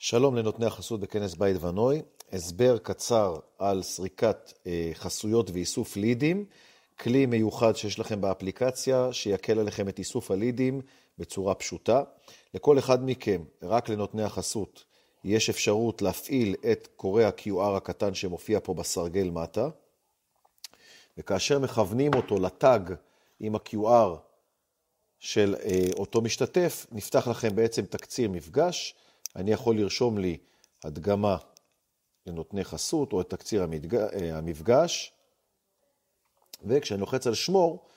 שלום לנותני החסות בכנס בית ונוי, הסבר קצר על סריקת חסויות ואיסוף לידים, כלי מיוחד שיש לכם באפליקציה שיקל עליכם את איסוף הלידים בצורה פשוטה. לכל אחד מכם, רק לנותני החסות, יש אפשרות להפעיל את קורא ה-QR הקטן שמופיע פה בסרגל מטה, וכאשר מכוונים אותו לטאג עם ה-QR של אותו משתתף, נפתח לכם בעצם תקציר מפגש. אני יכול לרשום לי הדגמה לנותני חסות או את תקציר המפגש, וכשאני לוחץ על שמור,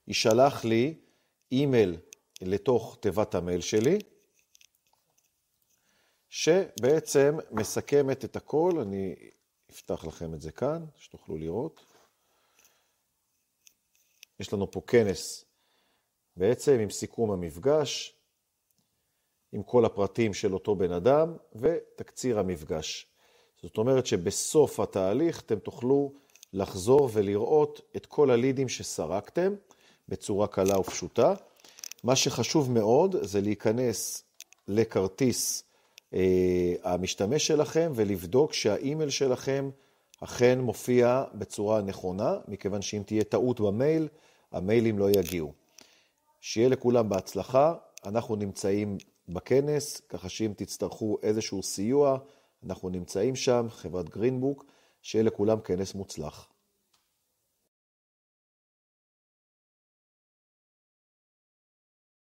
יישלח לי אימייל לתוך תיבת המייל שלי, שבעצם מסכמת את הכל. אני אפתח לכם את זה כאן, שתוכלו לראות. יש לנו פה כנס בעצם עם סיכום המפגש, עם כל הפרטים של אותו בן אדם ותקציר המפגש. זאת אומרת שבסוף התהליך אתם תוכלו לחזור ולראות את כל הלידים שסרקתם בצורה קלה ופשוטה. מה שחשוב מאוד זה להיכנס לכרטיס המשתמש שלכם ולבדוק שהאימייל שלכם אכן מופיע בצורה נכונה, מכיוון שאם תהיה טעות במייל, המיילים לא יגיעו. שיהיה לכולם בהצלחה, אנחנו נמצאים בכנס, ככה שאם תצטרכו איזשהו סיוע, אנחנו נמצאים שם, חברת גרינבוק, שיהיה לכולם כנס מוצלח.